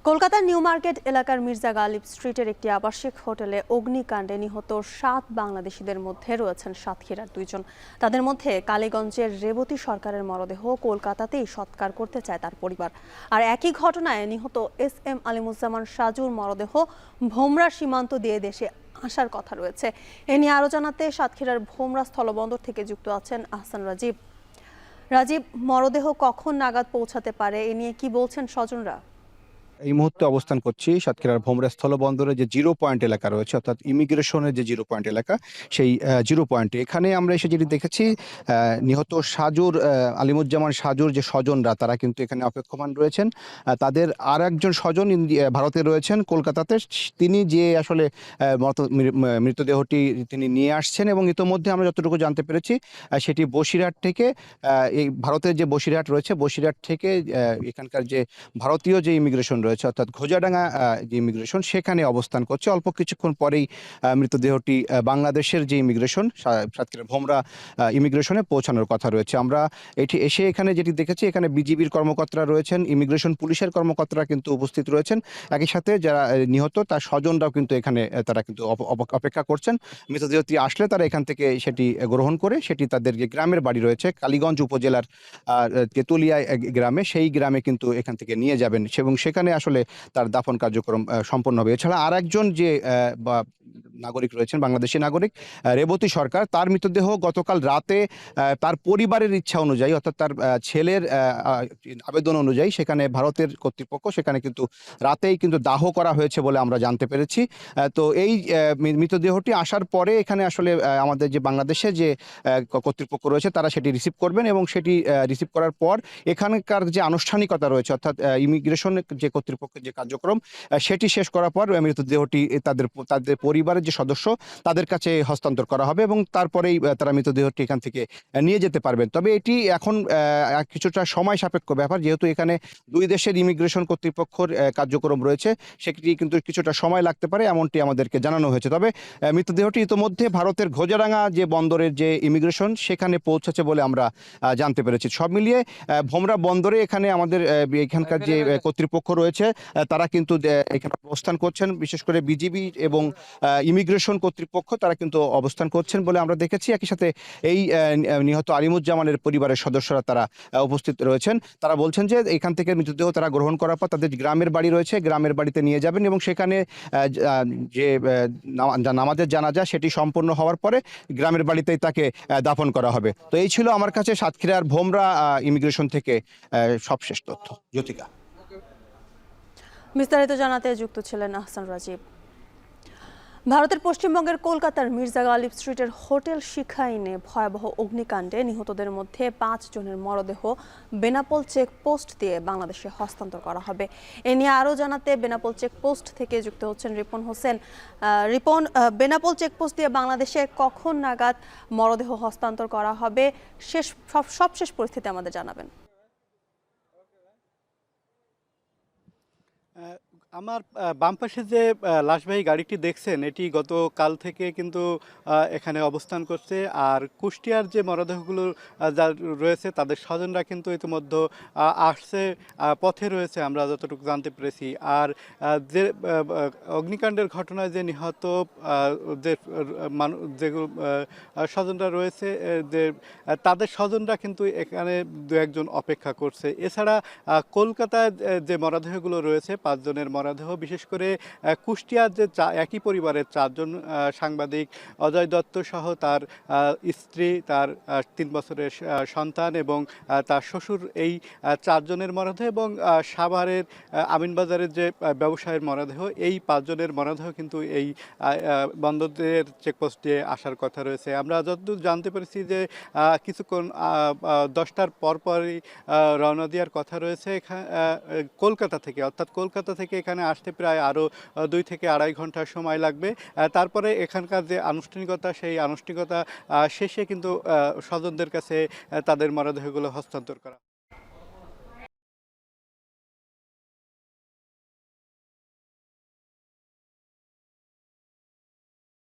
কলকাতার new market এলাকার মির্জা গালিব স্ট্রিটের একটি আবাসিক হোটেলে অগ্নিকাণ্ডে নিহত ৭ বাংলাদেশিদের মধ্যে রয়েছেন সাতক্ষীরার ২ জন। তাদের মধ্যে কালীগঞ্জের রেবতী সরকারের মরদেহ কলকাতাতেই সৎকার করতে চায় তার পরিবার। আর একই ঘটনায় নিহত SM আলিমুজ্জামান সাজুর মরদেহ ভোমরা সীমান্ত দিয়ে দেশে আসার কথা রয়েছে। এ নিয়ে আরও জানাতে সাতক্ষীরার ভোমরা স্থলবন্দর থেকে যুক্ত আছেন আহসান রাজীব। রাজীব, মরদেহ কখন নাগাদ পৌঁছাতে পারে, এ নিয়ে কি বলছেন স্বজনরা? এই মুহূর্তে অবস্থান করছি সাতক্ষীরার ভোমরা স্থলবন্দরে যে জিরো পয়েন্ট এলাকা রয়েছে, অর্থাৎ ইমিগ্রেশনের যে জিরো পয়েন্ট এলাকা, সেই জিরো পয়েন্টে এখানে আমরা এসে যেটি দেখেছি, নিহত সাজুর আলিমুজ্জামান সাজুর যে স্বজনরা তারা কিন্তু এখানে অপেক্ষমান রয়েছেন। তাদের আর একজন স্বজন ভারতে রয়েছেন কলকাতাতে, তিনি যে আসলে মৃতদেহটি তিনি নিয়ে আসছেন এবং ইতোমধ্যে আমরা যতটুকু জানতে পেরেছি সেটি বসিরহাট থেকে, এই ভারতের যে বসিরহাট রয়েছে বসিরহাট থেকে এখানকার যে ভারতীয় যে ইমিগ্রেশন রয়েছে, অর্থাৎ ঘোজাডাঙ্গা যে ইমিগ্রেশন, সেখানে অবস্থান করছে। অল্প কিছুক্ষণ পরেই মৃতদেহটি বাংলাদেশের যে ইমিগ্রেশন সাতক্ষীরা ভোমরা ইমিগ্রেশনে পৌঁছানোর কথা রয়েছে। আমরা এসে এখানে যেটি দেখেছি, এখানে বিজিবির কর্মকর্তারা রয়েছেন, ইমিগ্রেশন পুলিশের কর্মকর্তারা কিন্তু উপস্থিত রয়েছেন। একই সাথে যারা নিহত তার স্বজনরাও কিন্তু এখানে তারা কিন্তু অপেক্ষা করছেন। মৃতদেহটি আসলে তারা এখান থেকে সেটি গ্রহণ করে সেটি তাদের যে গ্রামের বাড়ি রয়েছে কালীগঞ্জ উপজেলার তেতুলিয়া গ্রামে, সেই গ্রামে কিন্তু এখান থেকে নিয়ে যাবেন এবং সেখানে আসলে তার দাফন কার্যক্রম সম্পন্ন হবে। এছাড়া আর একজন যে নাগরিক রয়েছেন, বাংলাদেশি নাগরিক রেবতী সরকার, তার মৃতদেহ গতকাল রাতে তার পরিবারের ইচ্ছা অনুযায়ী, অর্থাৎ তার ছেলের আবেদন অনুযায়ী সেখানে ভারতের কর্তৃপক্ষ সেখানে কিন্তু রাতেই কিন্তু দাহ করা হয়েছে বলে আমরা জানতে পেরেছি। তো এই মৃতদেহটি আসার পরে এখানে আসলে আমাদের যে বাংলাদেশে যে কর্তৃপক্ষ রয়েছে তারা সেটি রিসিভ করবেন এবং সেটি রিসিভ করার পর এখানকার যে আনুষ্ঠানিকতা রয়েছে, অর্থাৎ ইমিগ্রেশন যে কর্তৃপক্ষের যে কার্যক্রম সেটি শেষ করার পর মৃতদেহটি তাদের পরিবারের যে সদস্য তাদের কাছে হস্তান্তর করা হবে এবং তারপরেই তারা মৃতদেহটি এখান থেকে নিয়ে যেতে পারবেন। তবে এটি এখন কিছুটা সময় সাপেক্ষ ব্যাপার, যেহেতু এখানে দুই দেশের ইমিগ্রেশন কর্তৃপক্ষের কার্যক্রম রয়েছে, সেটি কিন্তু কিছুটা সময় লাগতে পারে এমনটি আমাদেরকে জানানো হয়েছে। তবে মৃতদেহটি ইতোমধ্যে ভারতের ঘোজাডাঙ্গা যে বন্দরের যে ইমিগ্রেশন সেখানে পৌঁছেছে বলে আমরা জানতে পেরেছি। সব মিলিয়ে ভোমরা বন্দরে এখানে আমাদের এখানকার যে কর্তৃপক্ষ রয়েছে তারা কিন্তু এখানে অবস্থান করছেন, বিশেষ করে বিজিবি এবং ইমিগ্রেশন কর্তৃপক্ষ তারা কিন্তু অবস্থান করছেন বলে আমরা দেখেছি। একই সাথে এই নিহত আলিমুজ্জামানের পরিবারের সদস্যরা তারা উপস্থিত রয়েছেন। তারা বলছেন যে এখান থেকে মৃতদেহ তারা গ্রহণ করার পর তাদের গ্রামের বাড়ি রয়েছে, গ্রামের বাড়িতে নিয়ে যাবেন এবং সেখানে যে নামাজের জানাজা সেটি সম্পন্ন হওয়ার পরে গ্রামের বাড়িতেই তাকে দাফন করা হবে। তো এই ছিল আমার কাছে সাতক্ষীরার ভোমরা ইমিগ্রেশন থেকে সবশেষ তথ্য। জ্যোতিকা। বিস্তারিত জানাতে যুক্ত ছিলেন আহসান রাজীব। ভারতের পশ্চিমবঙ্গের কলকাতার মির্জা গালিব স্ট্রিটের হোটেল শিখাইনে ভয়াবহ অগ্নিকাণ্ডে নিহতদের মধ্যে ৫ জনের মরদেহ বেনাপোল চেকপোস্ট দিয়ে বাংলাদেশে হস্তান্তর করা হবে। এ নিয়ে আরও জানাতে বেনাপোল চেকপোস্ট থেকে যুক্ত হচ্ছেন রিপন হোসেন। রিপন, বেনাপোল চেকপোস্ট দিয়ে বাংলাদেশে কখন নাগাদ মরদেহ হস্তান্তর করা হবে, সবশেষ পরিস্থিতি আমাদের জানাবেন। আমার বাম পাশে যে লাশবাহী গাড়িটি দেখছেন, এটি গতকাল থেকে কিন্তু এখানে অবস্থান করছে। আর কুষ্টিয়ার যে মরদেহগুলো যা রয়েছে তাদের স্বজনরা কিন্তু ইতিমধ্যে আসছে, পথে রয়েছে আমরা যতটুকু জানতে পেরেছি। আর যে অগ্নিকাণ্ডের ঘটনায় যে নিহত যে যেগুলো স্বজনরা রয়েছে, যে তাদের স্বজনরা কিন্তু এখানে দু একজন অপেক্ষা করছে। এছাড়া কলকাতায় যে মরদেহগুলো রয়েছে ৫ জনের মরদেহ, বিশেষ করে কুষ্টিয়ার যে একই পরিবারের ৪ জন সাংবাদিক অজয় দত্ত সহ তার স্ত্রী, তার ৩ বছরের সন্তান এবং তার শ্বশুর, এই ৪ জনের মরদেহ এবং সাভারের আমিনবাজারের যে ব্যবসায়ের মরদেহ, এই ৫ জনের মরদেহ কিন্তু এই বন্দরের চেকপোস্ট দিয়ে আসার কথা রয়েছে। আমরা যতদূর জানতে পেরেছি যে কিছুক্ষণ ১০টার পরপরই রওনা দেওয়ার কথা রয়েছে কলকাতা থেকে, অর্থাৎ কলকাতা থেকে এখানে আসতে প্রায় আরও ২ থেকে আড়াই ঘন্টা সময় লাগবে। তারপরে এখানকার যে আনুষ্ঠানিকতা, সেই আনুষ্ঠানিকতা শেষে কিন্তু স্বজনদের কাছে তাদের মরদেহগুলো হস্তান্তর করা।